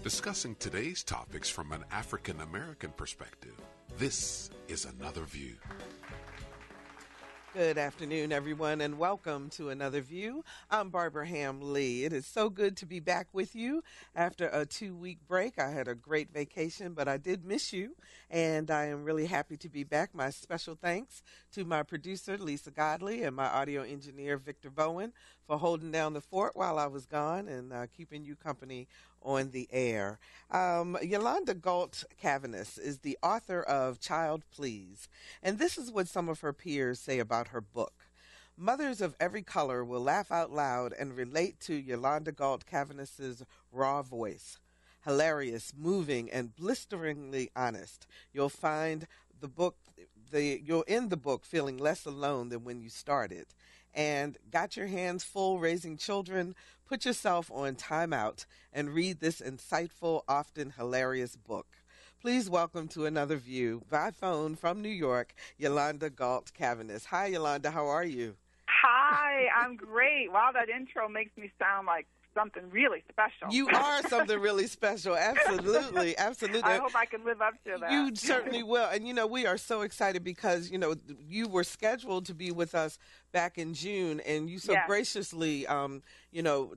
discussing today's topics from an African American perspective. This is Another View. Good afternoon, everyone, and welcome to Another View. I'm Barbara Ham Lee. It is so good to be back with you after a 2-week break. I had a great vacation, but I did miss you, and I am really happy to be back. My special thanks to my producer, Lisa Godley, and my audio engineer, Victor Bowen, for holding down the fort while I was gone and keeping you company on the air. Ylonda Gault Caviness is the author of Child Please, and this is what some of her peers say about her book. Mothers of every color will laugh out loud and relate to Ylonda Gault Caviness's raw voice. Hilarious, moving, and blisteringly honest. You'll end the book feeling less alone than when you started. And got your hands full raising children? Put yourself on timeout and read this insightful, often hilarious book. Please welcome to Another View, by phone from New York, Ylonda Gault Caviness. Hi, Ylonda. How are you? Hi, I'm great. Wow, that intro makes me sound like something really special. You are something really special. Absolutely. Absolutely. I hope I can live up to that. You certainly will. And, we are so excited because, you were scheduled to be with us back in June, and you so graciously,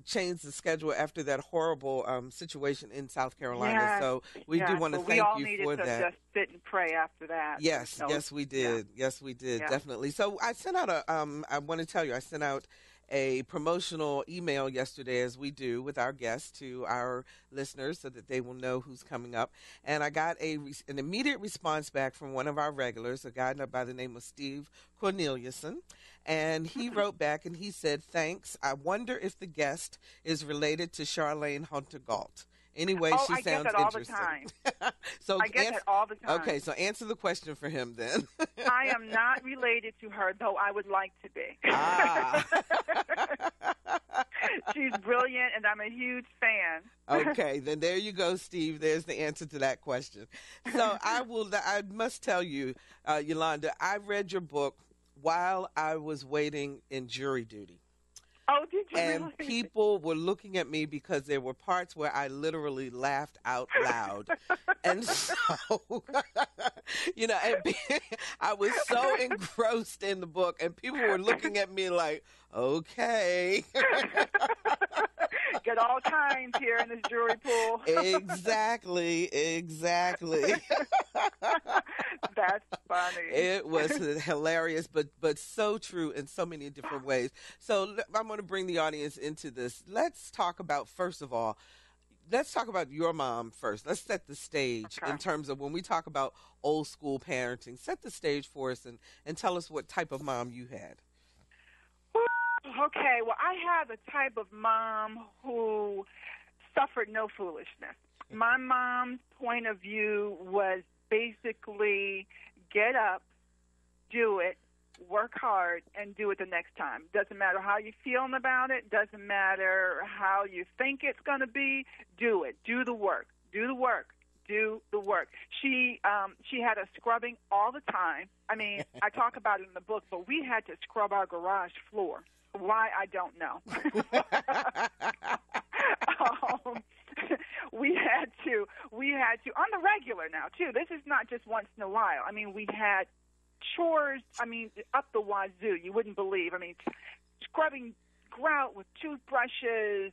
changed the schedule after that horrible situation in South Carolina. Yes. So we do want to thank you for that. We all needed to just sit and pray after that. Yes, yes, we did. Yeah. Yes, we did, definitely. So I sent out I want to tell you, I sent out a promotional email yesterday, as we do with our guests, to our listeners so that they will know who's coming up. And I got an immediate response back from one of our regulars, a guy by the name of Steve Corneliuson. And he wrote back and he said, "Thanks. I wonder if the guest is related to Charlene Hunter Gault. Anyway, she I sounds get that all interesting." the time. I get that all the time. Okay, so answer the question for him then. I am not related to her, though I would like to be. Ah. She's brilliant, and I'm a huge fan. Okay, then there you go, Steve. There's the answer to that question. So I must tell you, Ylonda, I read your book while I was waiting in jury duty. Oh, did you? And really? people were looking at me because there were parts where I literally laughed out loud. And so, I was so engrossed in the book, and people were looking at me like, okay. Get all kinds here in this jury pool. Exactly. That's funny. It was hilarious, but so true in so many different ways. So I'm going to bring the audience into this. Let's talk about, first of all, your mom first. Let's set the stage in terms of when we talk about old school parenting. Set the stage for us and tell us what type of mom you had. Okay, well, I had the type of mom who suffered no foolishness. My mom's point of view was basically get up, do it, work hard, and do it the next time. Doesn't matter how you're feeling about it. Doesn't matter how you think it's going to be. Do it. Do the work. Do the work. Do the work. She had us scrubbing all the time. I mean, I talk about it in the book, but we had to scrub our garage floor. Why, I don't know. We had to on the regular now too. This is not just once in a while. I mean, we had chores. I mean, up the wazoo. You wouldn't believe. I mean, scrubbing grout with toothbrushes.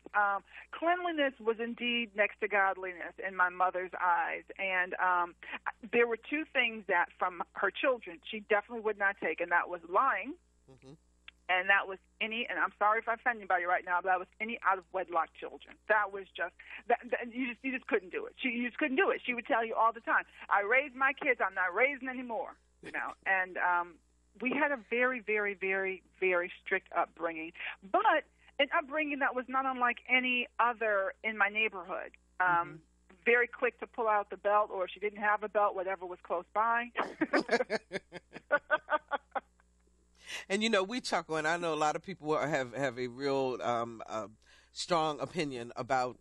Cleanliness was indeed next to godliness in my mother's eyes. And there were two things that from her children she definitely would not take, and that was lying. Mm-hmm. And that was and I'm sorry if I offend anybody right now, but that was any out-of-wedlock children. That was just, you just couldn't do it. You just couldn't do it. She would tell you all the time, I raised my kids, I'm not raising anymore. And we had a very, very, very, very strict upbringing, but an upbringing that was not unlike any other in my neighborhood. Very quick to pull out the belt, or if she didn't have a belt, whatever was close by. And, we chuckle, and I know a lot of people have a real strong opinion about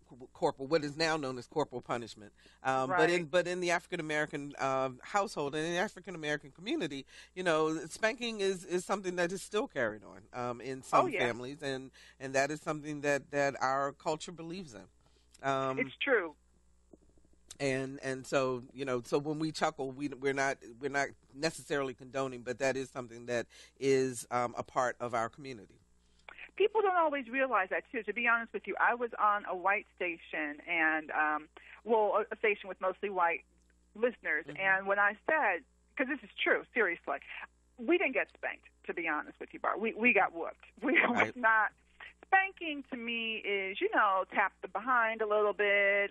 what is now known as corporal punishment. Right. But in the African American household and in the African American community, spanking is something that is still carried on in some families, and that is something that our culture believes in. It's true. And so, so when we chuckle, we're not necessarily condoning, but that is something that is a part of our community. People don't always realize that, too. To be honest with you, I was on a white station, and, a station with mostly white listeners. Mm-hmm. And when I said, because this is true, seriously, we didn't get spanked, to be honest with you, Barb. We got whooped. We was not. Spanking to me is, tap the behind a little bit.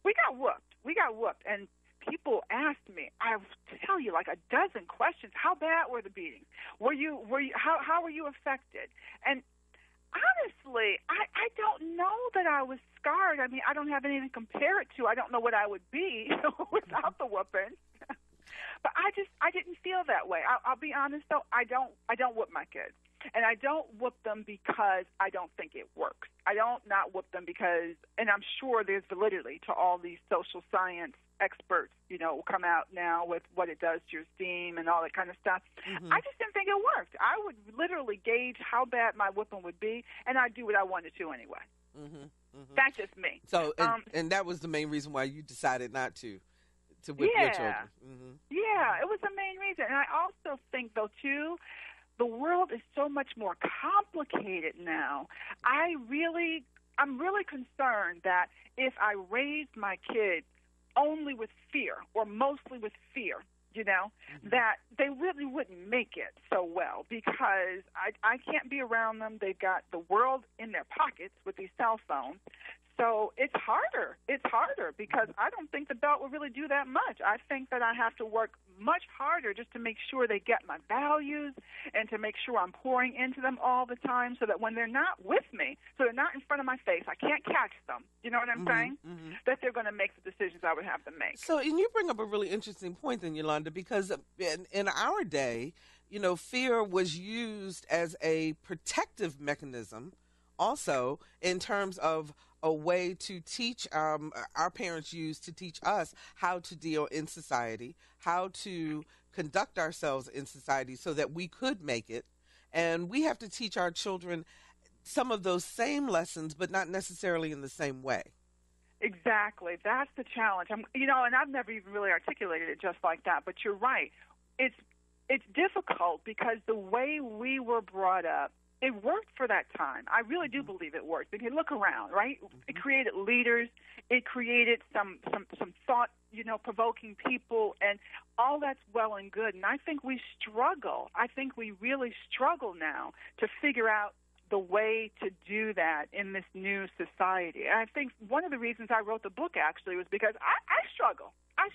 We got whooped. And people asked me, I tell you, like a dozen questions. How bad were the beatings? How were you affected? And honestly, I don't know that I was scarred. I mean, I don't have anything to compare it to. I don't know what I would be without the whooping. But I didn't feel that way. I'll be honest, though. I don't whoop my kids. And I don't whoop them because I don't think it works. I don't not whoop them because, and I'm sure there's validity to all these social science experts, come out now with what it does to your esteem and all that kind of stuff. Mm-hmm. I just didn't think it worked. I would literally gauge how bad my whooping would be, and I'd do what I wanted to anyway. Mm-hmm. Mm-hmm. That's just me. So, and that was the main reason why you decided not to whip your children. Mm-hmm. Yeah, it was the main reason. And I also think, though, too, the world is so much more complicated now. I'm really concerned that if I raised my kids only with fear or mostly with fear, mm-hmm. that they really wouldn't make it so well because I can't be around them. They've got the world in their pockets with these cell phones. So it's harder. It's harder because I don't think the belt will really do that much. I think that I have to work much harder just to make sure they get my values and to make sure I'm pouring into them all the time so that when they're not with me, so they're not in front of my face, I can't catch them. You know what I'm mm-hmm, saying? Mm-hmm. That they're going to make the decisions I would have to make. So, and you bring up a really interesting point then, Ylonda, because in our day, fear was used as a protective mechanism also in terms of a way to teach, our parents used to teach us how to deal in society, how to conduct ourselves in society so that we could make it. And we have to teach our children some of those same lessons, but not necessarily in the same way. Exactly. That's the challenge. And I've never even really articulated it just like that, but you're right. It's difficult because the way we were brought up, it worked for that time. I really do believe it worked. If you look around, right? Mm-hmm. It created leaders. It created some thought, provoking people, and all that's well and good. And I think we struggle. I think we really struggle now to figure out the way to do that in this new society. And I think one of the reasons I wrote the book actually was because I struggle. I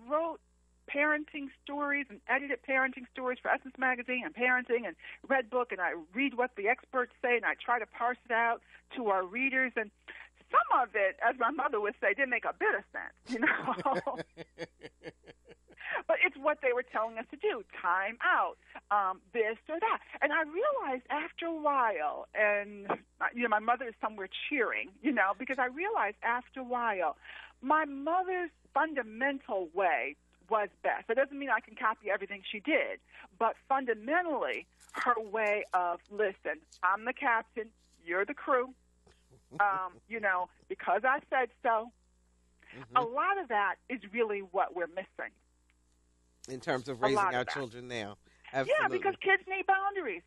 wrote parenting stories and edited parenting stories for Essence Magazine and Parenting and Red Book, and I read what the experts say, and I try to parse it out to our readers. And some of it, as my mother would say, didn't make a bit of sense, But it's what they were telling us to do, time out, this or that. And I realized after a while, and, my mother is somewhere cheering, because I realized after a while, my mother's fundamental way was best. That doesn't mean I can copy everything she did, but fundamentally, her way of, listen, I'm the captain, you're the crew, because I said so. Mm-hmm. A lot of that is really what we're missing. In terms of raising our children now. Absolutely. Yeah, because kids need boundaries.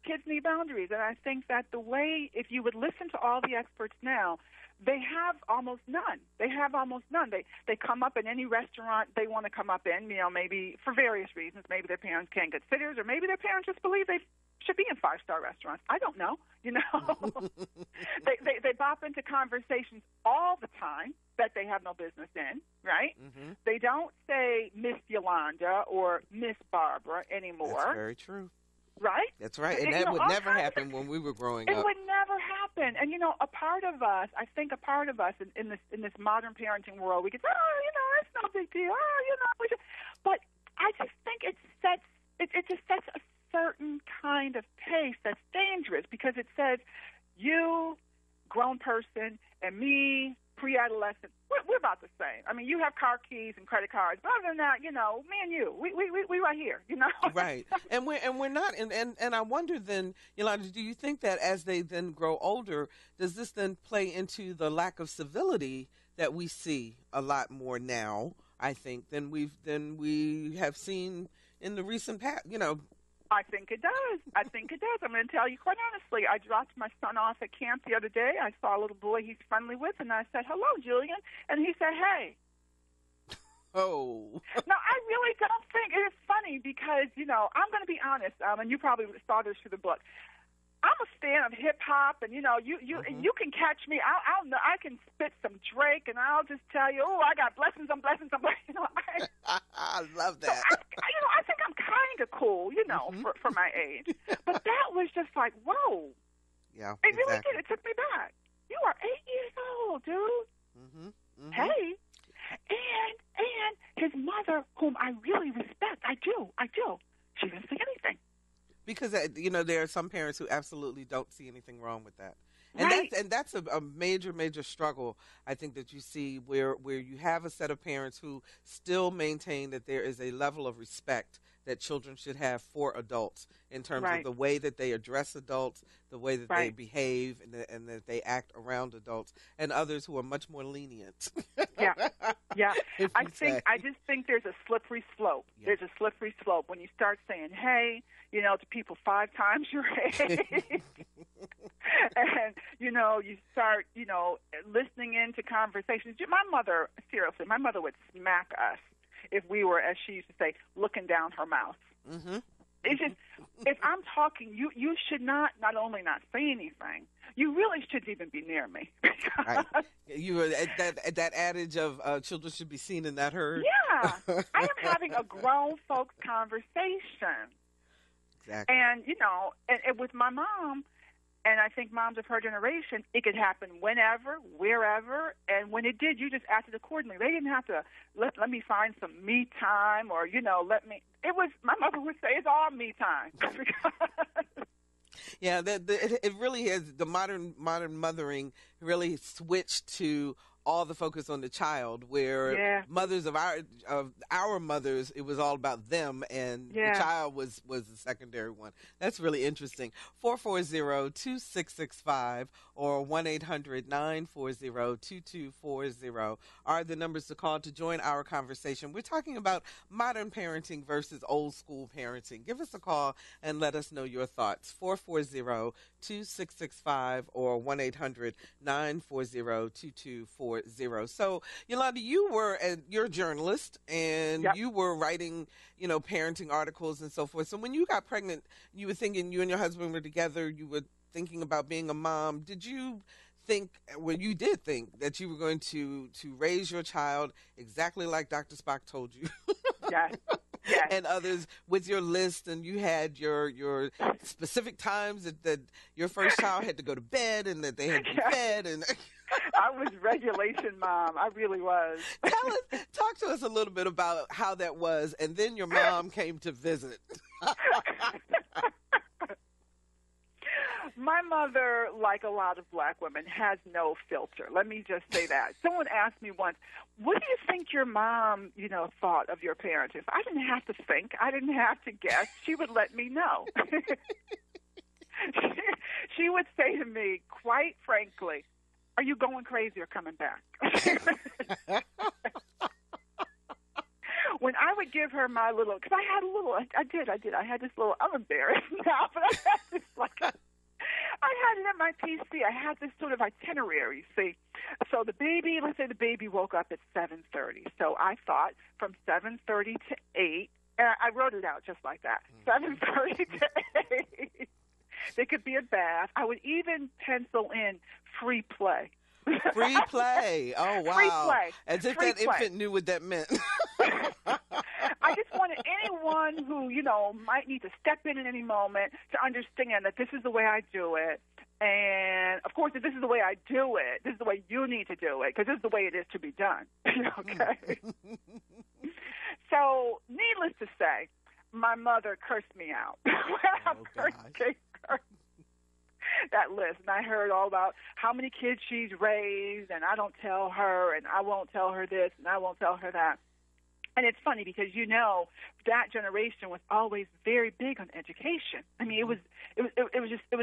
And I think that the way, if you would listen to all the experts now, they have almost none. They come up in any restaurant they want to come up in, maybe for various reasons. Maybe their parents can't get sitters, or maybe their parents just believe they should be in five-star restaurants. I don't know, They bop into conversations all the time that they have no business in, right? Mm-hmm. They don't say Miss Yolanda or Miss Barbara anymore. That's very true. Right? That's right. And that would never happen when we were growing up. It would never happen. And, a part of us in this modern parenting world, we could say, it's no big deal. But I just think it just sets a certain kind of pace that's dangerous because it says you, grown person, and me, pre-adolescent, we're about the same. I mean, you have car keys and credit cards, but other than that, me and you, we right here, Right. And we're not. And I wonder then, Ylonda, do you think that as they then grow older, does this then play into the lack of civility that we see a lot more now, I think, than we have seen in the recent past. I think it does. I think it does. I'm going to tell you quite honestly. I dropped my son off at camp the other day. I saw a little boy he's friendly with, and I said, "Hello, Julian," and he said, "Hey." Oh. No, I really don't think it's funny because I'm going to be honest, and you probably saw this through the book. I'm a fan of hip hop, and you can catch me. I can spit some Drake, and I'll just tell you, I got blessings on blessings on blessings. I love that. So I think I'm kind of cool, for my age. But that was just like, whoa. Yeah, it really did. It took me back. You are 8 years old, dude. Mm-hmm. Mm-hmm. Hey, and his mother, whom I really respect, I do. She didn't say anything. Because there are some parents who absolutely don't see anything wrong with that, and right. that's a major struggle. I think that you see where you have a set of parents who still maintain that there is a level of respect that children should have for adults in terms of the way that they address adults, the way that they behave, and that they act around adults, and others who are much more lenient. Yeah. I just think there's a slippery slope. Yeah. There's a slippery slope when you start saying, "Hey," to people 5 times your age, and you start, listening into conversations. My mother would smack us if we were, as she used to say, looking down her mouth. Mm-hmm. It's just, if I'm talking, you should not only not say anything, you really shouldn't even be near me. Right. You were at that adage of children should be seen and not heard. Yeah. I am having a grown folks conversation. Exactly. And, and with my mom, and I think moms of her generation, it could happen whenever, wherever, and when it did, you just acted accordingly. They didn't have to let me find some me time or, it was, my mother would say, it's all me time. Yeah, it really is. The modern mothering really switched to all the focus on the child, where mothers of our mothers, it was all about them, and the child was the secondary one. That's really interesting. 440-2665 or 1-800-940-2240 are the numbers to call to join our conversation. We're talking about modern parenting versus old school parenting. Give us a call and let us know your thoughts. 440-2665 or 1-800-940-2240. So, Ylonda, you're a journalist, and you were writing, parenting articles and so forth. So when you got pregnant, you were thinking, you and your husband were together, you were thinking about being a mom. Did you think, you did think that you were going to raise your child exactly like Dr. Spock told you? Yes. Yes. And others with your list, and you had your specific times that your first child had to go to bed and that they had to be fed, and I was regulation mom. I really was. Talk to us a little bit about how that was, and then your mom came to visit. My mother, like a lot of black women, has no filter. Let me just say that. Someone asked me once, what do you think your mom, thought of your parenting? I didn't have to think. I didn't have to guess. She would let me know. She would say to me, quite frankly, "Are you going crazy or coming back?" When I would give her my little, because I had a little, I had this little, I'm embarrassed now, but I had this I had it at my PC. I had this sort of itinerary, see. So let's say the baby woke up at 7:30. So I thought from 7:30 to 8, and I wrote it out just like that, 7:30 to 8. There could be a bath. I would even pencil in free play. Free play. Oh, wow. Free play. As if that infant knew what that meant. I just wanted anyone who, might need to step in at any moment to understand that this is the way I do it. And, of course, if this is the way I do it, this is the way you need to do it, because this is the way it is to be done. Okay? So, needless to say, my mother cursed me out when I first gave her that list. And I heard all about how many kids she's raised, and I don't tell her, and I won't tell her this, and I won't tell her that. And it's funny because, that generation was always very big on education. I mean, it was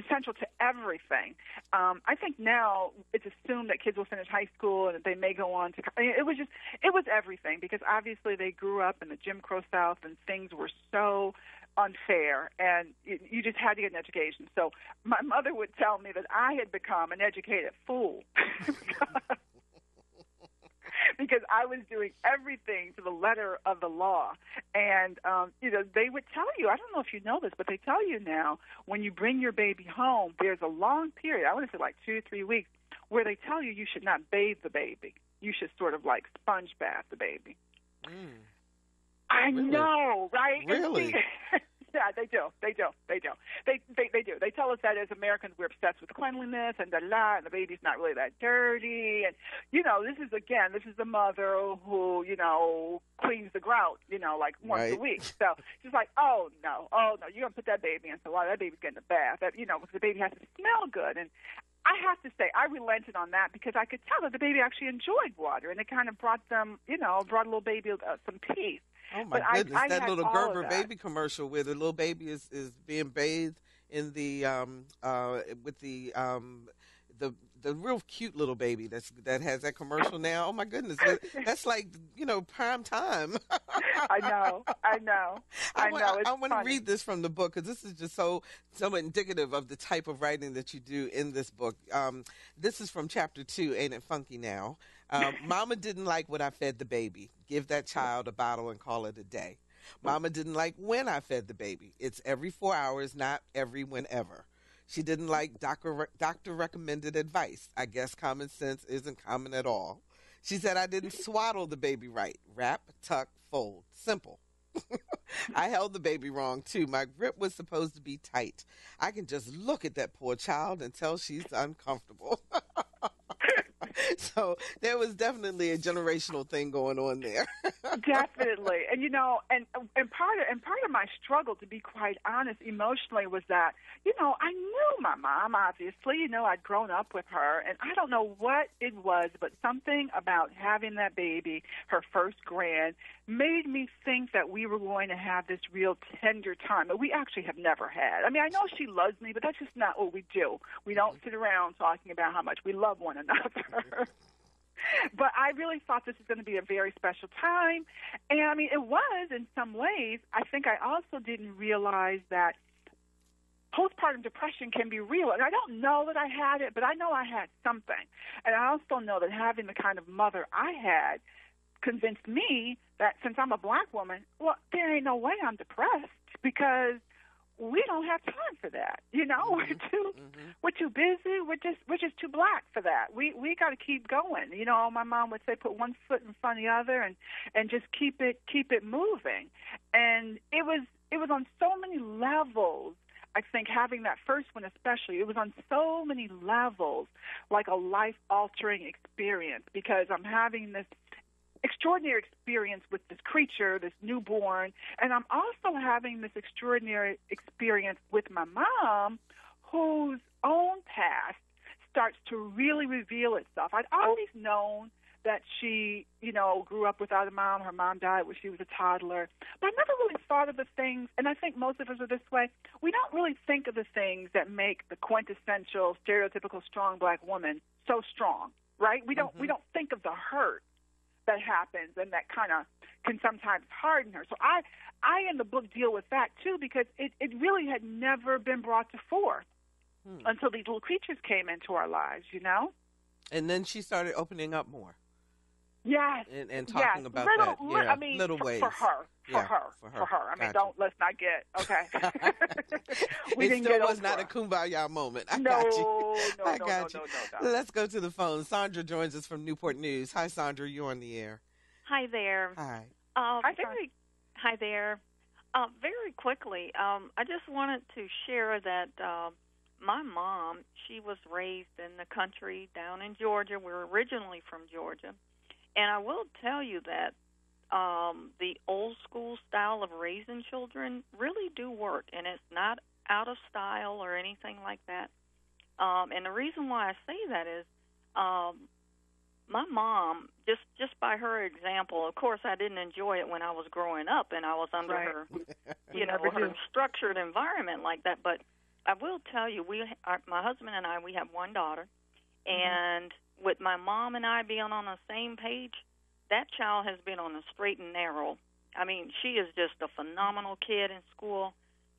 central to everything. I think now it's assumed that kids will finish high school and that they may go on to. It was everything, because obviously they grew up in the Jim Crow South and things were so unfair, and you just had to get an education. So my mother would tell me that I had become an educated fool. Because I was doing everything to the letter of the law. And, they would tell you, I don't know if you know this, but they tell you now, when you bring your baby home, there's a long period, I want to say like 2 to 3 weeks, where they tell you should not bathe the baby. You should sort of like sponge bath the baby. Mm. I Really? know, right? Really? Yeah, they do. They do. They tell us that as Americans we're obsessed with cleanliness and and the baby's not really that dirty. And, this is the mother who, cleans the grout, like once a week. So she's like, oh, no, you're going to put that baby in. So that baby's getting a bath. That, because the baby has to smell good. And I have to say, I relented on that because I could tell that the baby actually enjoyed water, and it kind of brought them, brought a little baby some peace. Oh, my goodness. That little Gerber baby commercial where the little baby is being bathed in the with the real cute little baby that has that commercial now. Oh, my goodness. That's like, prime time. I know. I want to read this from the book because this is just so indicative of the type of writing that you do in this book. This is from chapter 2, Ain't It Funky Now? Mama didn't like what I fed the baby. Give that child a bottle and call it a day. Mama didn't like when I fed the baby. It's every 4 hours, not every whenever. She didn't like doctor recommended advice. I guess common sense isn't common at all. She said I didn't swaddle the baby right. Wrap, tuck, fold. Simple. I held the baby wrong, too. My grip was supposed to be tight. I can just look at that poor child and tell she's uncomfortable. So there was definitely a generational thing going on there. Definitely. And, and part of my struggle, to be quite honest, emotionally, was that, I knew my mom, obviously. I'd grown up with her, and I don't know what it was, but something about having that baby, her first grand, made me think that we were going to have this real tender time that we actually have never had. I mean, I know she loves me, but that's just not what we do. We don't sit around talking about how much we love one another. But I really thought this was going to be a very special time. And, I mean, it was in some ways. I think I also didn't realize that postpartum depression can be real. And I don't know that I had it, but I know I had something. And I also know that having the kind of mother I had convinced me that since I'm a black woman, well, there ain't no way I'm depressed because we don't have time for that. We're too busy. We're just too black for that. We got to keep going. My mom would say, put one foot in front of the other and just keep it moving. And it was on so many levels. I think having that first one especially, it was on so many levels like a life-altering experience because I'm having this extraordinary experience with this creature, this newborn, and I'm also having this extraordinary experience with my mom, whose own past starts to really reveal itself. I'd always known that she, grew up without a mom. Her mom died when she was a toddler. But I never really thought of the things, and I think most of us are this way, we don't really think of the things that make the quintessential, stereotypical strong black woman so strong, right? We don't think of the hurt that happens and that kind of can sometimes harden her. So I in the book deal with that too because it really had never been brought to fore until these little creatures came into our lives, And then she started opening up more. Yes. And talking about that. Yeah, I mean, little ways. For her. I mean, let's not get, okay. It still was not a kumbaya moment. I got you. No. Let's go to the phone. Sandra joins us from Newport News. Hi, Sandra. You're on the air. Hi there. Hi. Hi there. Very quickly, I just wanted to share that my mom, she was raised in the country down in Georgia. We're originally from Georgia. And I will tell you that the old school style of raising children really do work, and it's not out of style or anything like that. And the reason why I say that is my mom, just by her example, of course, I didn't enjoy it when I was growing up and I was under her, her structured environment like that. But I will tell you, my husband and I, we have one daughter, and with my mom and I being on the same page, that child has been on the straight and narrow. I mean, she is just a phenomenal kid in school.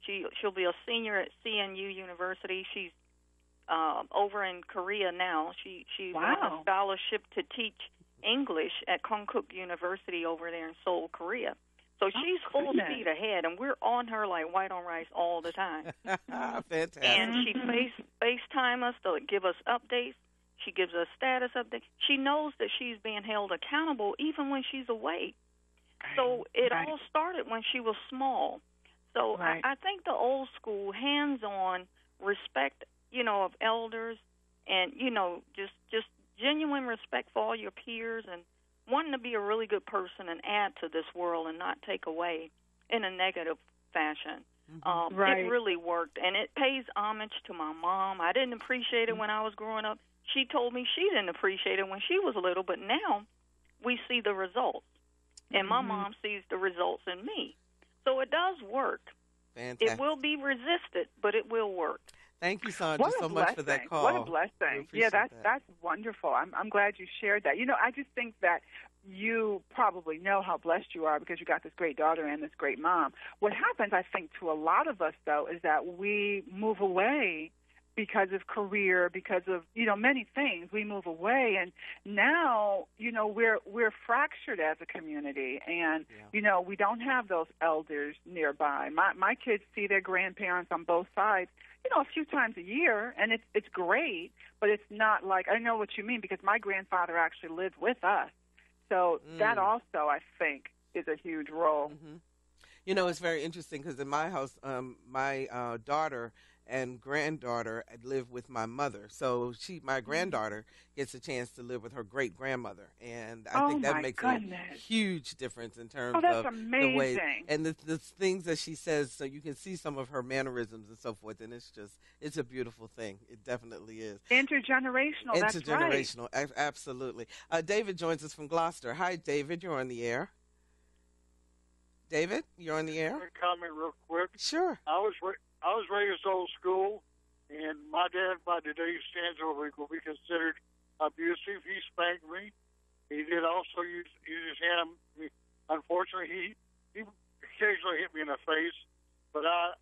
She'll be a senior at CNU University. She's over in Korea now. She's on a scholarship to teach English at Konkuk University over there in Seoul, Korea. So she's full speed ahead, and we're on her like white on rice all the time. Fantastic. And she FaceTime us to give us updates. She gives us status updates. She knows that she's being held accountable even when she's away. So it all started when she was small. So I think the old school, hands-on respect, of elders and, just genuine respect for all your peers and wanting to be a really good person and add to this world and not take away in a negative fashion. It really worked, and it pays homage to my mom. I didn't appreciate it when I was growing up. She told me she didn't appreciate it when she was little, but now we see the results, and my mom sees the results in me. So it does work. Fantastic. It will be resisted, but it will work. Thank you, Sandra, so much for that call. What a blessing. Yeah, that's wonderful. I'm glad you shared that. I just think that you probably know how blessed you are because you got this great daughter and this great mom. What happens, I think, to a lot of us, though, is that we move away because of career, because of, many things. We move away, and now, we're fractured as a community, and, we don't have those elders nearby. My kids see their grandparents on both sides, a few times a year, and it's great, but it's not like, I know what you mean, because my grandfather actually lived with us. So that also, I think, is a huge role. It's very interesting because in my house, my daughter and granddaughter live with my mother. So my granddaughter gets a chance to live with her great-grandmother. And I think that makes a huge difference in terms of the way. And the things that she says, so you can see some of her mannerisms and so forth. And it's a beautiful thing. It definitely is. Intergenerational, that's right. Intergenerational, absolutely. David joins us from Gloucester. Hi, David. You're on the air. David, you're on the air. Can I comment real quick? Sure. I was raised old school, and my dad, by today's standards, will be considered abusive. He spanked me. He did also use his hand. Unfortunately, he occasionally hit me in the face. But I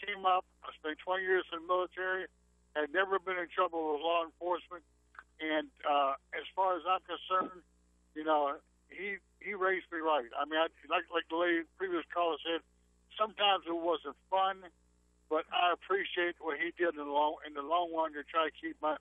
came up. I spent 20 years in the military. Had never been in trouble with law enforcement. And as far as I'm concerned, he raised me right. I mean, like the previous caller said, sometimes it wasn't fun, but I appreciate what he did in the long run to try to keep my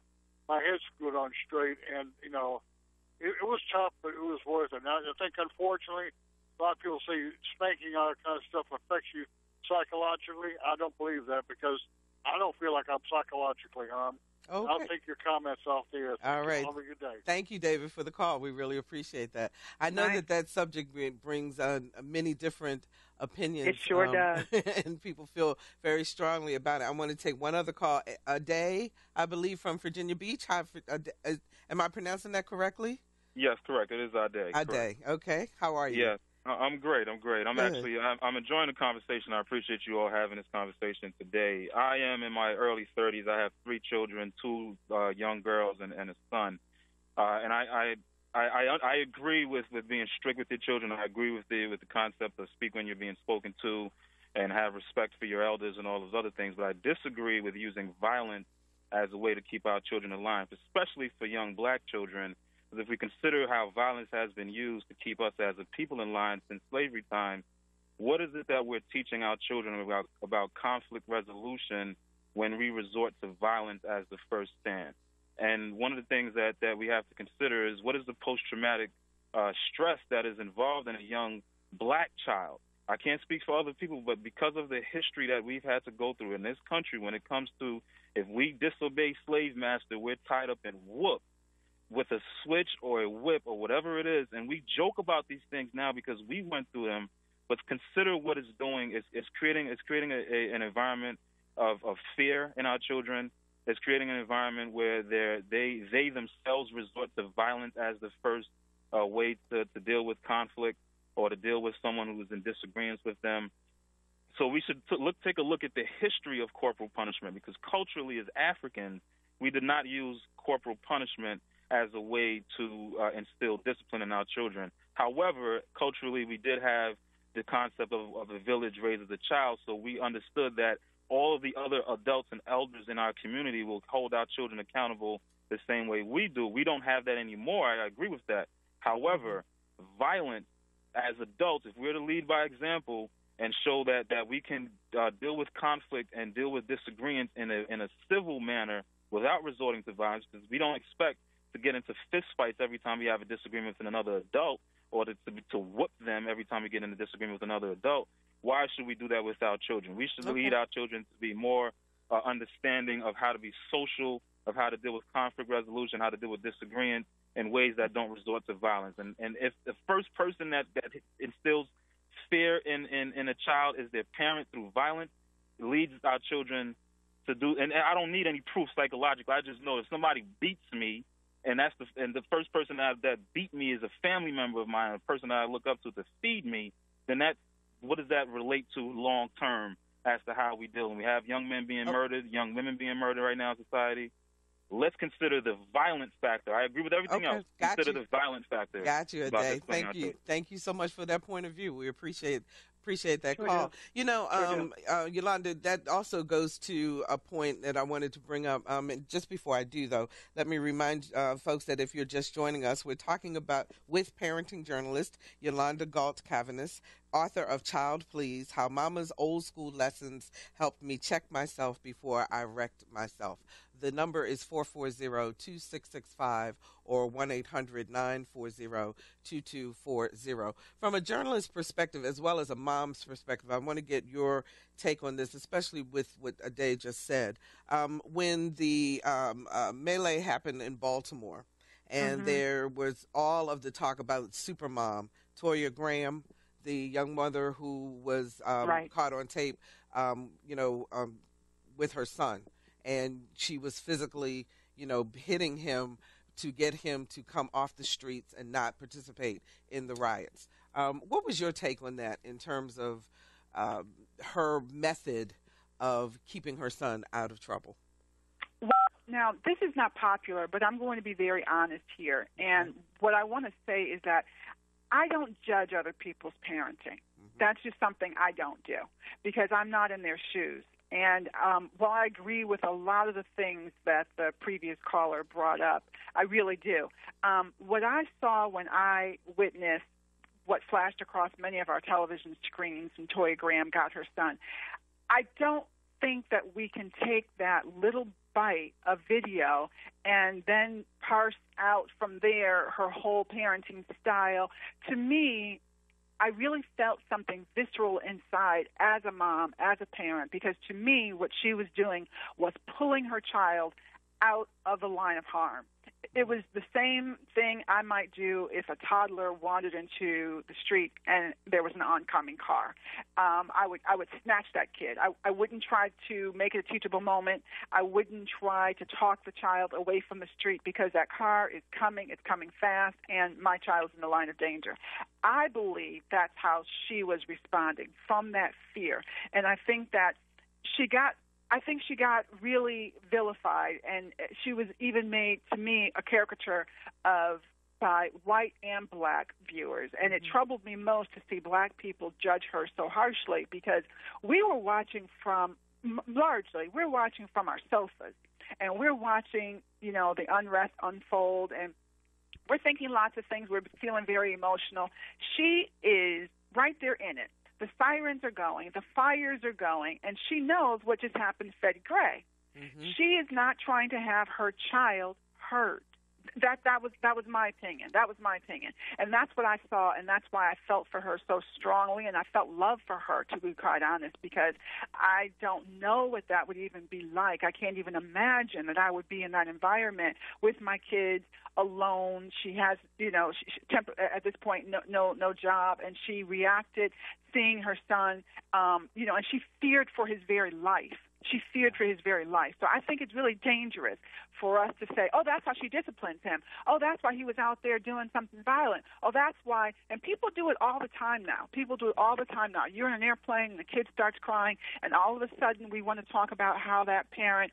head screwed on straight. And it was tough, but it was worth it. Now, I think unfortunately, a lot of people say spanking, all that kind of stuff affects you psychologically. I don't believe that because I don't feel like I'm psychologically harmed. Okay. I'll take your comments off there. All right. Have a good day. Thank you, David, for the call. We really appreciate that. I know that subject brings many different opinions. It sure does. And people feel very strongly about it. I want to take one other call. Ade, I believe, from Virginia Beach. Hi, am I pronouncing that correctly? Yes, correct. It is Ade. Ade, okay. How are you? Yes. I'm great. I'm enjoying the conversation. I appreciate you all having this conversation today. I am in my early 30s. I have 3 children, 2 young girls and a son. And I agree with being strict with your children. I agree with the concept of speak when you're being spoken to and have respect for your elders and all those other things. But I disagree with using violence as a way to keep our children in line, especially for young black children. Because if we consider how violence has been used to keep us as a people in line since slavery time, what is it that we're teaching our children about conflict resolution when we resort to violence as the first stand? And one of the things that we have to consider is what is the post-traumatic stress that is involved in a young black child? I can't speak for other people, but because of the history that we've had to go through in this country when it comes to if we disobey slave master, we're tied up and whooped with a switch or a whip or whatever it is. And we joke about these things now because we went through them, but consider what it's doing. It's creating an environment of fear in our children. It's creating an environment where they themselves resort to violence as the first way to deal with conflict or to deal with someone who is in disagreement with them. So we should take a look at the history of corporal punishment, because culturally as Africans, we did not use corporal punishment as a way to instill discipline in our children. However, culturally, we did have the concept of a village raises a child, so we understood that all of the other adults and elders in our community will hold our children accountable the same way we do. We don't have that anymore. I agree with that. However, violence as adults, if we're to lead by example and show that we can deal with conflict and deal with disagreements in a civil manner without resorting to violence, because we don't expect to get into fist fights every time we have a disagreement with another adult, or to whoop them every time we get in a disagreement with another adult. Why should we do that with our children? We should lead our children to be more understanding of how to be social, of how to deal with conflict resolution, how to deal with disagreements in ways that don't resort to violence. And if the first person that instills fear in a child is their parent through violence, it leads our children to do, and I don't need any proof psychologically. I just know if somebody beats me, and the first person that beat me is a family member of mine, a person that I look up to feed me, then what does that relate to long term as to how we deal? And we have young men being murdered, young women being murdered right now in society. Let's consider the violence factor. I agree with everything else. Consider the violence factor. Got you, Ade. Thank you. Thank you so much for that point of view. We appreciate that call. You know, Ylonda, that also goes to a point that I wanted to bring up. And just before I do, though, let me remind folks that if you're just joining us, we're talking with parenting journalist Ylonda Gault Caviness, author of Child Please, How Mama's Old School Lessons Helped Me Check Myself Before I Wrecked Myself. The number is 440-2665 or 1-800-940-2240. From a journalist's perspective as well as a mom's perspective, I want to get your take on this, especially with what Ade just said. When the melee happened in Baltimore, and there was all of the talk about Supermom, Toya Graham, the young mother who was caught on tape, with her son. And she was physically, hitting him to get him to come off the streets and not participate in the riots. What was your take on that in terms of her method of keeping her son out of trouble? Well, now, this is not popular, but I'm going to be very honest here. And what I want to say is that I don't judge other people's parenting. That's just something I don't do because I'm not in their shoes. And while I agree with a lot of the things that the previous caller brought up, I really do. What I saw when I witnessed what flashed across many of our television screens when Toya Graham got her son, I don't think that we can take that little bite of video and then parse out from there her whole parenting style. To me, I really felt something visceral inside as a mom, as a parent, because to me what she was doing was pulling her child out of the line of harm. It was the same thing I might do if a toddler wandered into the street and there was an oncoming car. I would snatch that kid. I wouldn't try to make it a teachable moment. I wouldn't try to talk the child away from the street because that car is coming. It's coming fast, and my child's in the line of danger. I believe that's how she was responding, from that fear. And I think that she got really vilified, and she was even made, to me, a caricature of by white and black viewers. And it troubled me most to see black people judge her so harshly because we were watching from our sofas, and we're watching, the unrest unfold, and we're thinking lots of things. We're feeling very emotional. She is right there in it. The sirens are going, the fires are going, and she knows what just happened to Freddie Gray. She is not trying to have her child hurt. That was my opinion. That was my opinion. And that's what I saw, and that's why I felt for her so strongly, and I felt love for her, to be quite honest, because I don't know what that would even be like. I can't even imagine that I would be in that environment with my kids alone. She has, at this point, no job, and she reacted seeing her son, and she feared for his very life. She feared for his very life. So I think it's really dangerous for us to say, oh, that's how she disciplines him. Oh, that's why he was out there doing something violent. Oh, that's why. And people do it all the time now. People do it all the time now. You're in an airplane and the kid starts crying, and all of a sudden we want to talk about how that parent,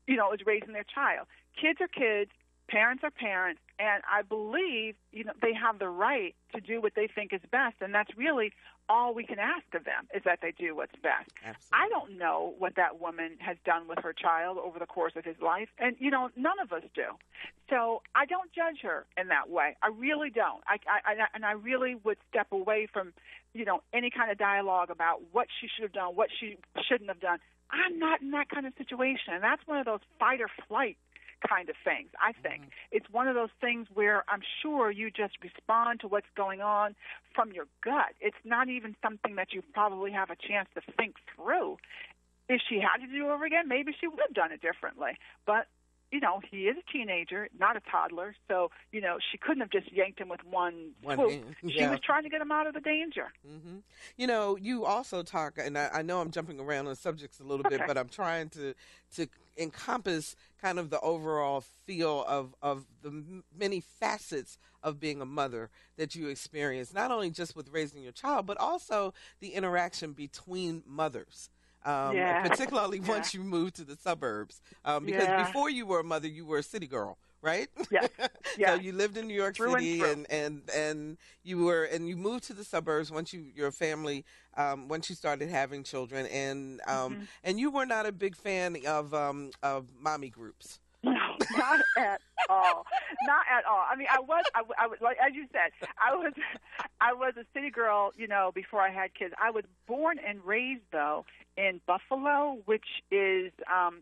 is raising their child. Kids are kids. Parents are parents, and I believe, they have the right to do what they think is best, and that's really all we can ask of them is that they do what's best. Absolutely. I don't know what that woman has done with her child over the course of his life, and, none of us do. So I don't judge her in that way. I really don't. I really would step away from, any kind of dialogue about what she should have done, what she shouldn't have done. I'm not in that kind of situation, and that's one of those fight or flight kind of things, I think. It's one of those things where I'm sure you just respond to what's going on from your gut. It's not even something that you probably have a chance to think through. If she had to do it over again, maybe she would have done it differently. But, he is a teenager, not a toddler, so, she couldn't have just yanked him with one swoop. hand. She was trying to get him out of the danger. Mm-hmm. You also talk, and I know I'm jumping around on subjects a little bit, but I'm trying to encompass kind of the overall feel of the many facets of being a mother that you experience, not only just with raising your child, but also the interaction between mothers. Particularly once you moved to the suburbs, because before you were a mother, you were a city girl, right? Yeah. So you lived in New York City, and you moved to the suburbs once your family once you started having children, and you were not a big fan of mommy groups. No, not at all. Not at all. I mean, I was like, as you said, I was a city girl, before I had kids. I was born and raised, though, in Buffalo, which is,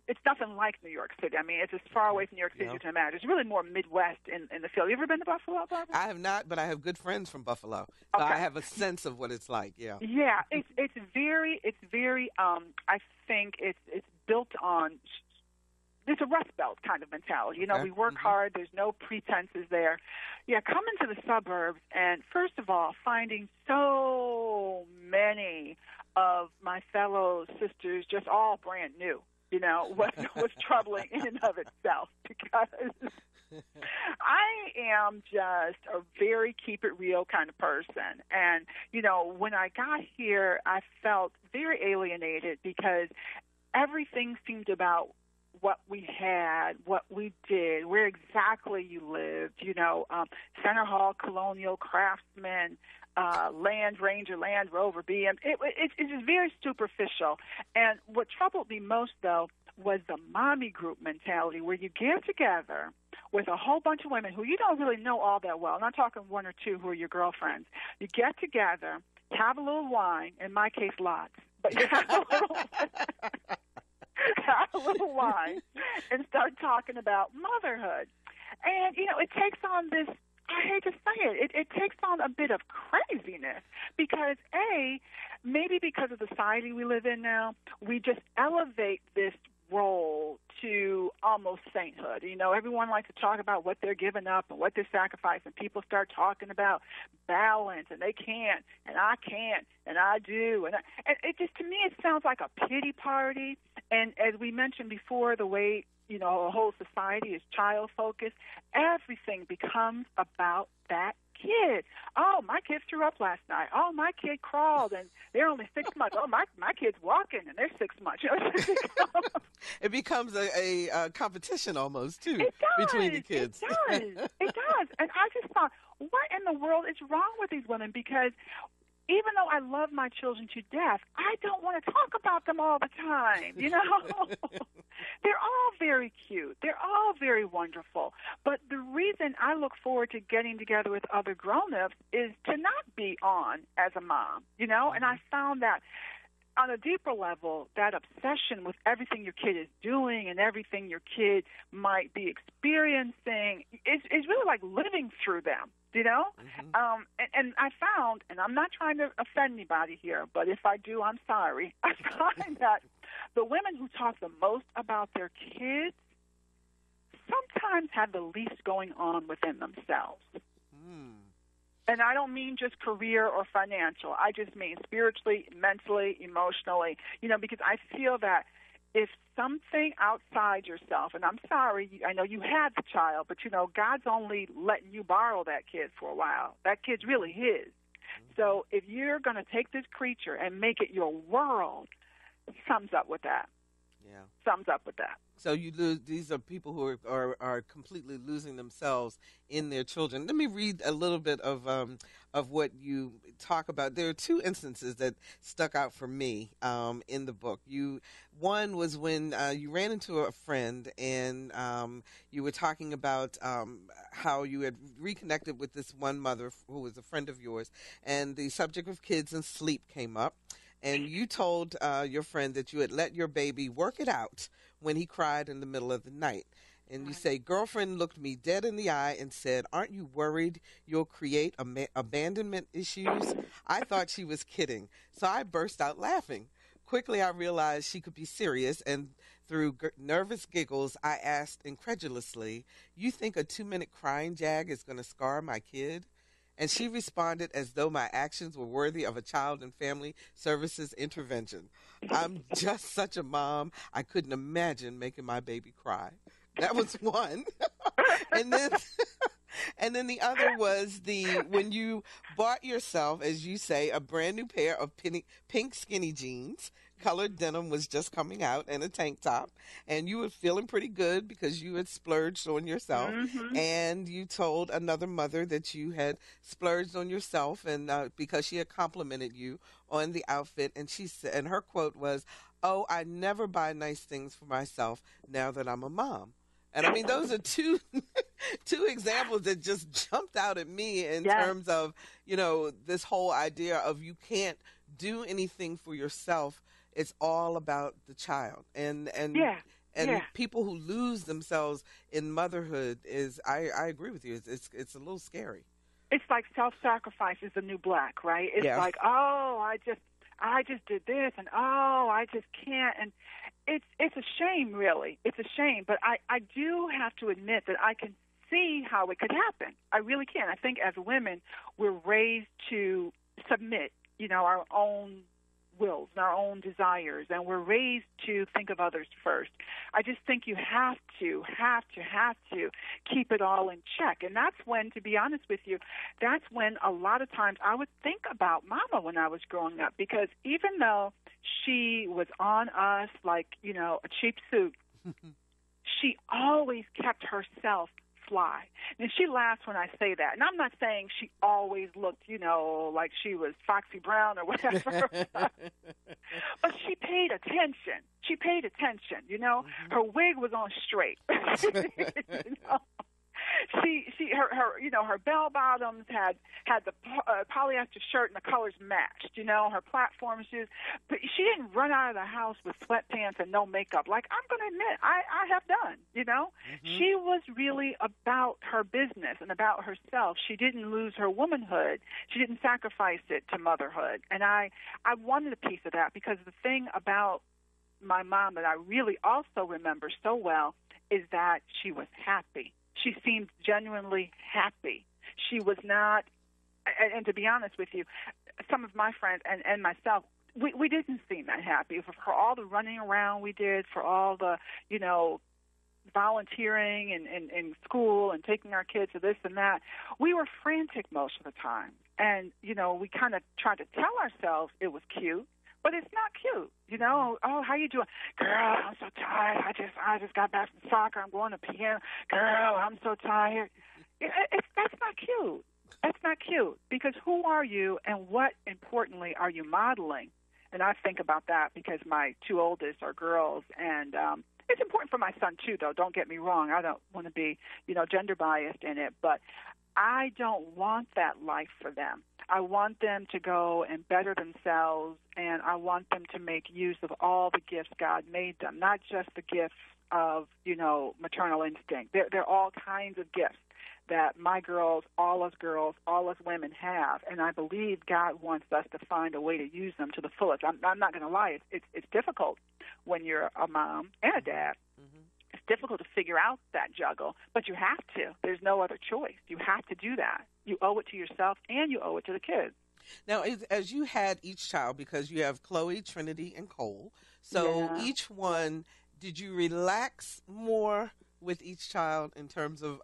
it's nothing like New York City. I mean, it's as far away from New York City as you can imagine. It's really more Midwest in the field. You ever been to Buffalo, Barbara? I have not, but I have good friends from Buffalo, so I have a sense of what it's like. Yeah. Yeah, it's very. I think it's built on. It's a Rust Belt kind of mentality. We work hard. There's no pretenses there. Yeah, coming to the suburbs and, first of all, finding so many of my fellow sisters just all brand new, was troubling in and of itself, because I am just a very keep it real kind of person. And, when I got here, I felt very alienated because everything seemed about what we had, what we did, where exactly you lived, Center Hall, Colonial, Craftsman, Land Ranger, Land Rover, BM. It's just very superficial. And what troubled me most, though, was the mommy group mentality, where you get together with a whole bunch of women who you don't really know all that well. I'm not talking one or two who are your girlfriends. You get together, have a little wine, in my case, lots, but you have a little wine and start talking about motherhood. And, it takes on this, I hate to say it takes on a bit of craziness because, maybe because of the society we live in now, we just elevate this role to almost sainthood. Everyone likes to talk about what they're giving up and what they're sacrificing. People start talking about balance, and they can't, and I can't, and I do. And it just, to me, it sounds like a pity party. And as we mentioned before, the way, the whole society is child-focused, everything becomes about that kid. Oh, my kid threw up last night. Oh, my kid crawled, and they're only 6 months. Oh, my kid's walking, and they're 6 months. It becomes a competition almost, too, it does. between the kids. It does. And I just thought, what in the world is wrong with these women? Because even though I love my children to death, I don't want to talk about them all the time, They're all very cute. They're all very wonderful. But the reason I look forward to getting together with other grown-ups is to not be on as a mom, And I found that on a deeper level, that obsession with everything your kid is doing and everything your kid might be experiencing is really like living through them. And I found, and I'm not trying to offend anybody here, but if I do, I'm sorry. I find that the women who talk the most about their kids sometimes have the least going on within themselves. And I don't mean just career or financial. I just mean spiritually, mentally, emotionally, because I feel that if something outside yourself, and I'm sorry, I know you had the child, but, God's only letting you borrow that kid for a while. That kid's really his. So if you're going to take this creature and make it your world, sums up with that. Yeah. Sums up with that. So you lose. These are people who are completely losing themselves in their children. Let me read a little bit of what you talk about. There are two instances that stuck out for me in the book. One was when you ran into a friend and you were talking about how you had reconnected with this one mother who was a friend of yours, and the subject of kids and sleep came up. And you told your friend that you had let your baby work it out when he cried in the middle of the night. And you say, girlfriend looked me dead in the eye and said, aren't you worried you'll create abandonment issues? I thought she was kidding. So I burst out laughing. Quickly, I realized she could be serious, and through nervous giggles, I asked incredulously, you think a 2-minute crying jag is going to scar my kid? And she responded as though my actions were worthy of a child and family services intervention. I'm just such a mom. I couldn't imagine making my baby cry. That was one. and then the other was when you bought yourself, as you say, a brand new pair of pink skinny jeans. Colored denim was just coming out, and a tank top, and you were feeling pretty good because you had splurged on yourself. Mm-hmm. And you told another mother that you had splurged on yourself, and because she had complimented you on the outfit, and she said, and her quote was, "Oh, I never buy nice things for myself now that I'm a mom." And I mean, those are two examples that just jumped out at me in terms of, this whole idea of you can't do anything for yourself. It's all about the child, and people who lose themselves in motherhood I agree with you. It's a little scary. It's like self-sacrifice is the new black, right? It's like, oh, I just did this, and oh, I just can't, and it's a shame, really. It's a shame, but I do have to admit that I can see how it could happen. I really can. I think as women, we're raised to submit, our own wills and our own desires, and we're raised to think of others first. I just think you have to keep it all in check. And that's when, to be honest with you, that's when a lot of times I would think about Mama when I was growing up, because even though she was on us like, a cheap suit, she always kept herself fly. And she laughs when I say that. And I'm not saying she always looked, like she was Foxy Brown or whatever. But she paid attention. Mm-hmm. Her wig was on straight. Her bell bottoms had the polyester shirt and the colors matched. Her platform shoes, but she didn't run out of the house with sweatpants and no makeup. Like I'm going to admit, I have done. Mm-hmm. She was really about her business and about herself. She didn't lose her womanhood. She didn't sacrifice it to motherhood. And I wanted a piece of that, because the thing about my mom that I really also remember so well is that she was happy. She seemed genuinely happy. She was not, and to be honest with you, some of my friends and myself, we didn't seem that happy. For all the running around we did, for all the, volunteering in school and taking our kids to this and that, we were frantic most of the time. And, we kind of tried to tell ourselves it was cute. But it's not cute, Oh, how you doing? Girl, I'm so tired. I just got back from soccer. I'm going to piano. Girl, I'm so tired. That's not cute. That's not cute, because who are you, and what, importantly, are you modeling? And I think about that because my two oldest are girls, and it's important for my son too, though. Don't get me wrong. I don't want to be, gender biased in it, but I don't want that life for them. I want them to go and better themselves, and I want them to make use of all the gifts God made them, not just the gifts of, maternal instinct. There are all kinds of gifts that my girls, all us women have, and I believe God wants us to find a way to use them to the fullest. I'm not going to lie. It's difficult when you're a mom and a dad. Mm-hmm. It's difficult to figure out that juggle, but you have to. There's no other choice. You have to do that. You owe it to yourself, and you owe it to the kids. Now, as you had each child, because you have Chloe, Trinity, and Cole, so Yeah. each one, did you relax more with each child in terms of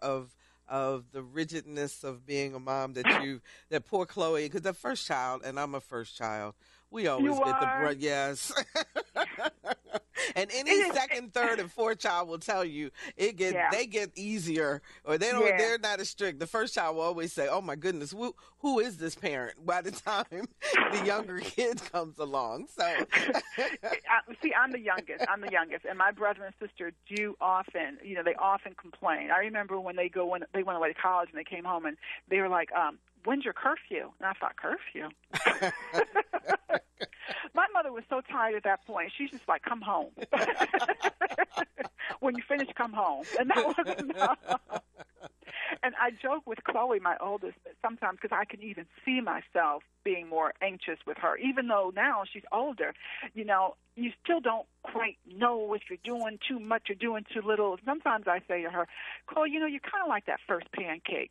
the rigidness of being a mom that poor Chloe, because the first child, and I'm a first child, we always You get the are. brunt, yes. And It any is. second, third, and fourth child will tell you Yeah. they get easier, or Yeah. they're not as strict. The first child will always say, "Oh my goodness, who is this parent?" By the time the younger kid comes along, so See, I'm the youngest. And my brother and sister do often, they often complain. I remember when they went away to college and they came home and they were like, "When's your curfew?" And I thought, curfew. My mother was so tired at that point. She's just like, "Come home." When you finish, come home. And that was enough. And I joke with Chloe, my oldest, sometimes because I can even see myself being more anxious with her, even though now she's older. You still don't quite know if you're doing too much or doing too little. Sometimes I say to her, Chloe, you're kind of like that first pancake,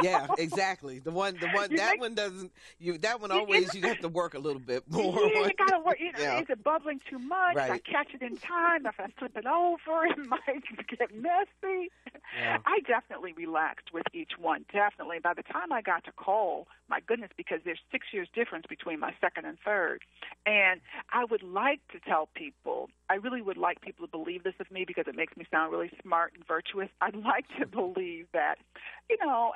Yeah, exactly. That one doesn't. That one always you have to work a little bit more. Yeah, you gotta work. Yeah. Is it bubbling too much? Right. If I catch it in time, if I flip it over, it might get messy. Yeah. I definitely relaxed with each one. Definitely. By the time I got to Cole, my goodness, because there's 6 years difference between my second and third, and I would like to tell people, I really would like people to believe this of me because it makes me sound really smart and virtuous. I'd like to believe that,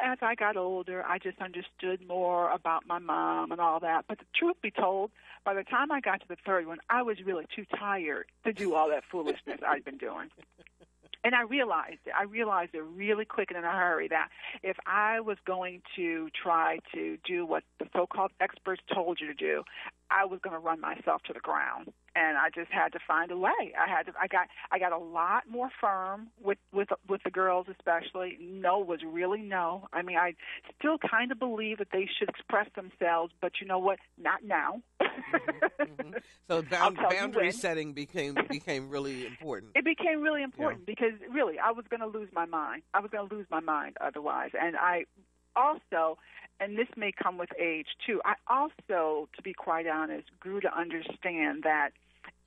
as I got older, I just understood more about my mom and all that. But the truth be told, by the time I got to the third one, I was really too tired to do all that foolishness I'd been doing. And I realized it really quick and in a hurry that if I was going to try to do what the so-called experts told you to do, I was going to run myself to the ground. And I just had to find a way. I got a lot more firm with the girls, especially. No was really no. I mean, I still kind of believe that they should express themselves, but you know what? Not now. Mm-hmm. So boundary setting became really important. It became really important because really I was going to lose my mind. Otherwise. And I also, and this may come with age too, I also, to be quite honest, grew to understand that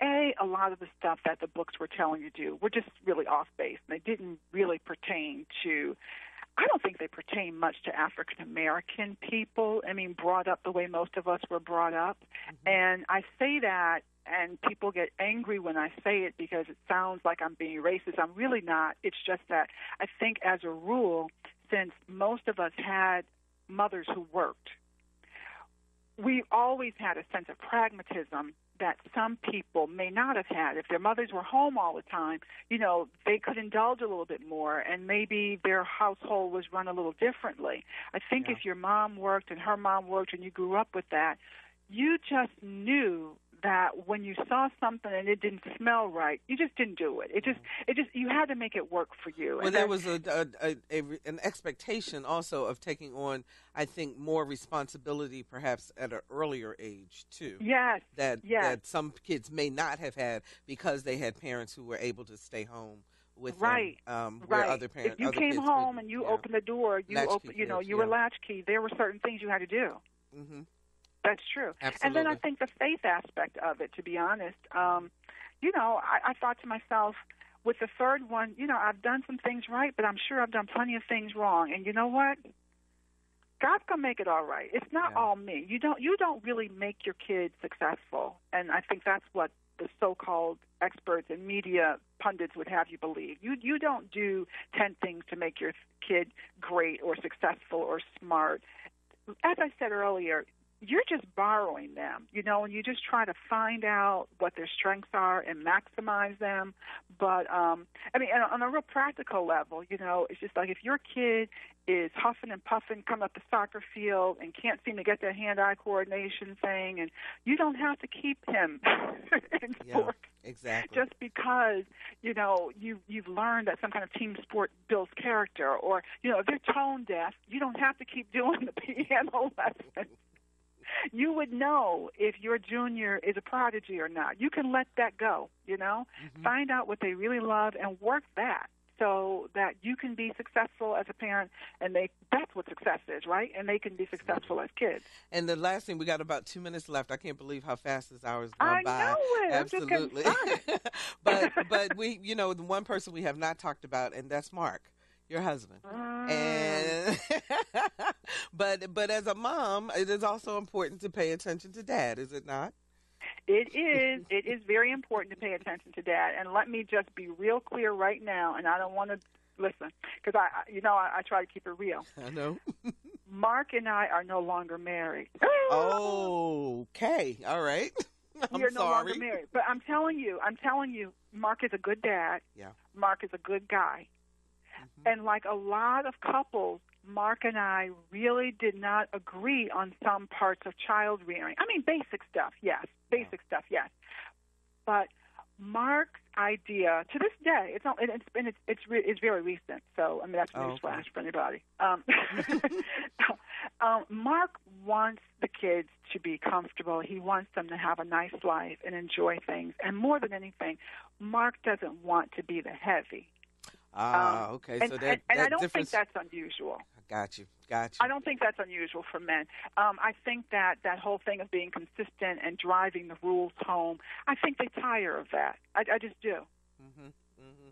a lot of the stuff that the books were telling you to do were just really off base. They didn't really pertain to, I don't think they pertain much to African American people. I mean, brought up the way most of us were brought up. Mm-hmm. And I say that, and people get angry when I say it because it sounds like I'm being racist. I'm really not. It's just that I think as a rule, since most of us had mothers who worked, we always had a sense of pragmatism that some people may not have had. If their mothers were home all the time, they could indulge a little bit more, and maybe their household was run a little differently. I think if your mom worked and her mom worked and you grew up with that, you just knew that when you saw something and it didn't smell right, you just didn't do it. It just you had to make it work for you. Well, there was an expectation also of taking on, I think, more responsibility perhaps at an earlier age too. Yes. That some kids may not have had because they had parents who were able to stay home with them. Where other parents, if you came home and you opened the door, you were latchkey. There were certain things you had to do. Mm-hmm. That's true. Absolutely. And then I think the faith aspect of it, to be honest, I thought to myself, with the third one, I've done some things right, but I'm sure I've done plenty of things wrong. And you know what? God's gonna make it all right. It's not all me. You don't really make your kids successful. And I think that's what the so-called experts and media pundits would have you believe. You don't do 10 things to make your kid great or successful or smart. As I said earlier, you're just borrowing them, and you just try to find out what their strengths are and maximize them. But, on a real practical level, it's just like if your kid is huffing and puffing, coming up the soccer field and can't seem to get that hand-eye coordination thing, and you don't have to keep him in sports. Exactly. Just because, you've learned that some kind of team sport builds character, or, if they're tone deaf, you don't have to keep doing the piano lesson. You would know if your junior is a prodigy or not. You can let that go, Mm-hmm. Find out what they really love and work that. so that you can be successful as a parent, and that's what success is, right? And they can be successful as kids. And the last thing, we got about 2 minutes left. I can't believe how fast this hour's gone I by. know it. Absolutely. I'm just getting started. but we, the one person we have not talked about, and that's Mark, your husband. And but as a mom, it is also important to pay attention to Dad, is it not? It is. It is very important to pay attention to Dad. And let me just be real clear right now, and I don't want to listen, because I try to keep it real. I know. Mark and I are no longer married. Okay. All right. We are no longer married. But I'm telling you, Mark is a good dad. Yeah. Mark is a good guy. Mm-hmm. And like a lot of couples, Mark and I really did not agree on some parts of child rearing. I mean, basic stuff, yes. But Mark's idea, to this day, it's very recent. So I mean, that's newsflash for anybody. Mark wants the kids to be comfortable. He wants them to have a nice life and enjoy things. And more than anything, Mark doesn't want to be the heavy. Okay. And, so and I don't think that's unusual. Got you. I don't think that's unusual for men. I think that whole thing of being consistent and driving the rules home, I think they tire of that. I just do. Mm-hmm. Mm-hmm.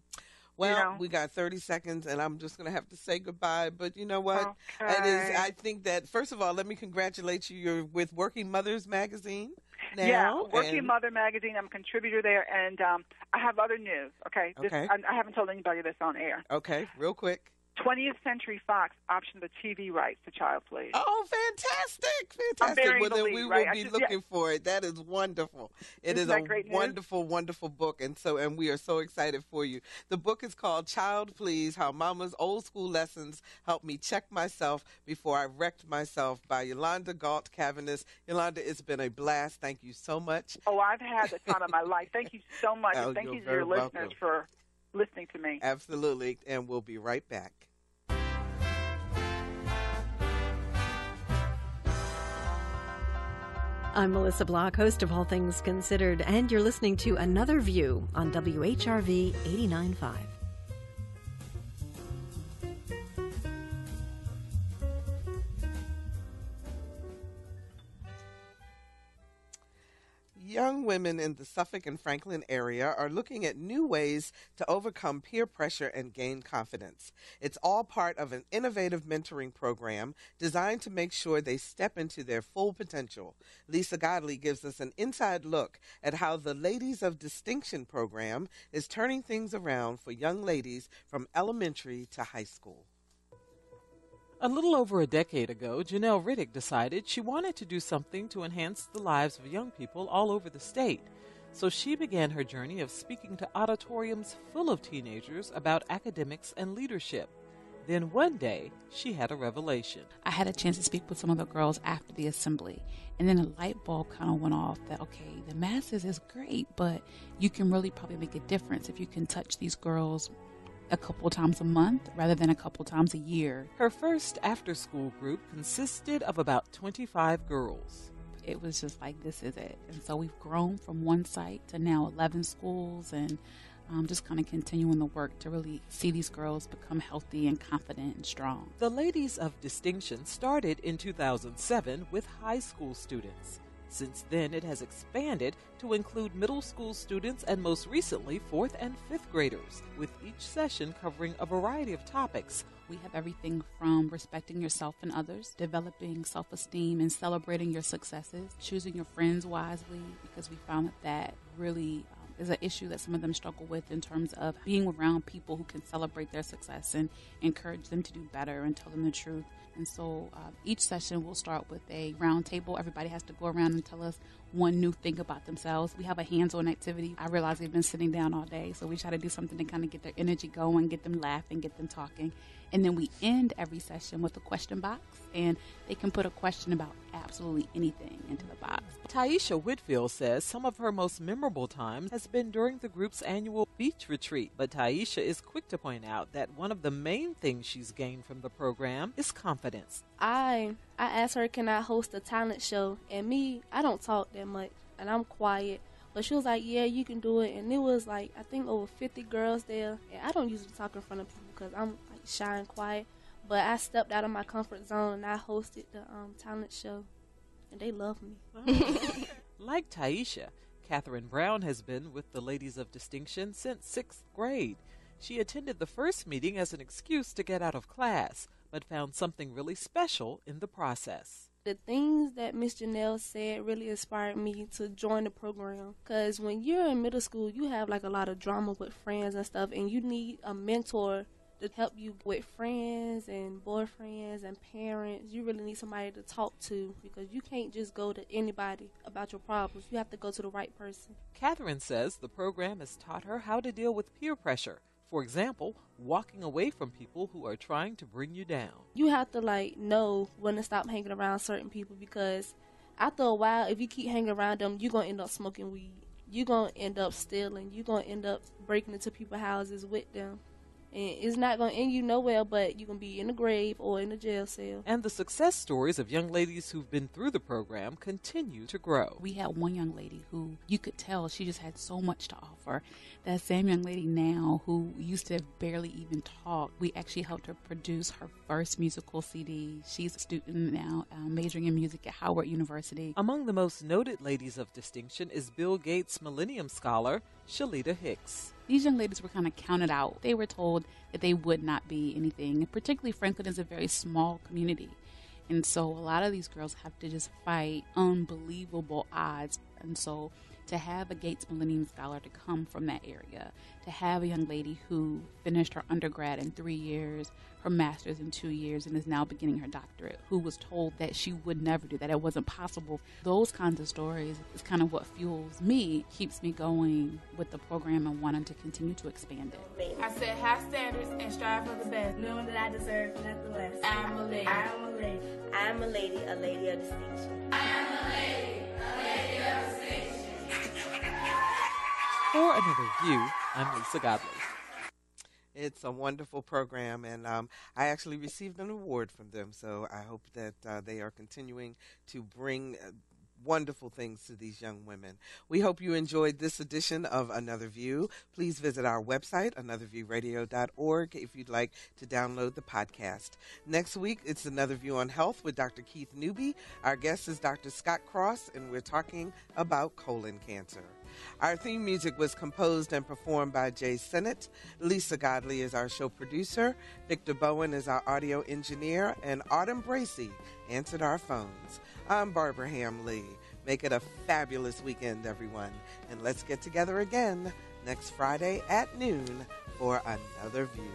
Well, we got 30 seconds, and I'm just going to have to say goodbye. But you know what? Okay. I think that, first of all, let me congratulate you. You're with Working Mothers Magazine now. Yeah, Working Mother Magazine. I'm a contributor there, and I have other news, okay? I haven't told anybody this on air. Okay, real quick. 20th Century Fox optioned the TV rights to Child Please. Oh, fantastic. I'm bearing well, the then lead, we will right? be looking for it. That is wonderful. It is a wonderful, wonderful book, and we are so excited for you. The book is called Child Please, How Mama's Old School Lessons Helped Me Check Myself Before I Wrecked Myself, by Ylonda Gault Caviness. Ylonda, it's been a blast. Thank you so much. Oh, I've had the time of my life. Thank you so much. And thank you to your listeners for listening to me. Absolutely, and we'll be right back. I'm Melissa Block, host of All Things Considered, and you're listening to Another View on WHRV 89.5. Young women in the Suffolk and Franklin area are looking at new ways to overcome peer pressure and gain confidence. It's all part of an innovative mentoring program designed to make sure they step into their full potential. Lisa Godley gives us an inside look at how the Ladies of Distinction program is turning things around for young ladies from elementary to high school. A little over a decade ago, Janelle Riddick decided she wanted to do something to enhance the lives of young people all over the state. So she began her journey of speaking to auditoriums full of teenagers about academics and leadership. Then one day, she had a revelation. I had a chance to speak with some of the girls after the assembly, and then a light bulb kind of went off that, okay, the masses is great, but you can really probably make a difference if you can touch these girls a couple times a month rather than a couple times a year. Her first after-school group consisted of about 25 girls. It was just like, this is it. And so we've grown from one site to now 11 schools, and just kind of continuing the work to really see these girls become healthy and confident and strong. The Ladies of Distinction started in 2007 with high school students. Since then, it has expanded to include middle school students and most recently 4th and 5th graders, with each session covering a variety of topics. We have everything from respecting yourself and others, developing self-esteem and celebrating your successes, choosing your friends wisely, because we found that really is an issue that some of them struggle with in terms of being around people who can celebrate their success and encourage them to do better and tell them the truth. And so each session will start with a round table. Everybody has to go around and tell us one new thing about themselves. We have a hands-on activity. I realize they've been sitting down all day, so we try to do something to kind of get their energy going, get them laughing, get them talking. And then we end every session with a question box, and they can put a question about absolutely anything into the box. Taisha Whitfield says some of her most memorable times has been during the group's annual beach retreat. But Taisha is quick to point out that one of the main things she's gained from the program is confidence. I asked her, can I host a talent show? And me, I don't talk that much, and I'm quiet. But she was like, yeah, you can do it. And it was like, I think over 50 girls there. And I don't usually talk in front of people because I'm like shy and quiet. But I stepped out of my comfort zone and I hosted the talent show. And they love me. Oh. Like Taisha, Catherine Brown has been with the Ladies of Distinction since 6th grade. She attended the first meeting as an excuse to get out of class, but found something really special in the process. The things that Miss Janelle said really inspired me to join the program. Because when you're in middle school, you have like a lot of drama with friends and stuff, and you need a mentor to help you with friends and boyfriends and parents. You really need somebody to talk to because you can't just go to anybody about your problems. You have to go to the right person. Catherine says the program has taught her how to deal with peer pressure. For example, walking away from people who are trying to bring you down. You have to know when to stop hanging around certain people because after a while, if you keep hanging around them, you're going to end up smoking weed. You're going to end up stealing. You're going to end up breaking into people's houses with them. And it's not going to end you nowhere, but you can be in the grave or in a jail cell. And the success stories of young ladies who've been through the program continue to grow. We had one young lady who you could tell she just had so much to offer. That same young lady now who used to barely even talk, we actually helped her produce her first musical CD. She's a student now majoring in music at Howard University. Among the most noted ladies of distinction is Bill Gates Millennium Scholar, Shalita Hicks. These young ladies were kind of counted out. They were told that they would not be anything. Particularly, Franklin is a very small community. And so a lot of these girls have to just fight unbelievable odds. And so to have a Gates Millennium Scholar to come from that area, to have a young lady who finished her undergrad in 3 years, her master's in 2 years, and is now beginning her doctorate, who was told that she would never do that, it wasn't possible. Those kinds of stories is kind of what fuels me, keeps me going with the program and wanting to continue to expand it. I set high standards and strive for the best, knowing that I deserve nothing less. I'm a lady. I'm a lady. I'm a lady of distinction. I am a lady of distinction. For Another View, I'm Lisa Godley. It's a wonderful program, and I actually received an award from them, so I hope that they are continuing to bring wonderful things to these young women. We hope you enjoyed this edition of Another View. Please visit our website, anotherviewradio.org, if you'd like to download the podcast. Next week, it's Another View on Health with Dr. Keith Newby. Our guest is Dr. Scott Cross, and we're talking about colon cancer. Our theme music was composed and performed by Jay Sennett. Lisa Godley is our show producer. Victor Bowen is our audio engineer. And Autumn Bracey answered our phones. I'm Barbara Ham-Lee. Make it a fabulous weekend, everyone. And let's get together again next Friday at noon for Another View.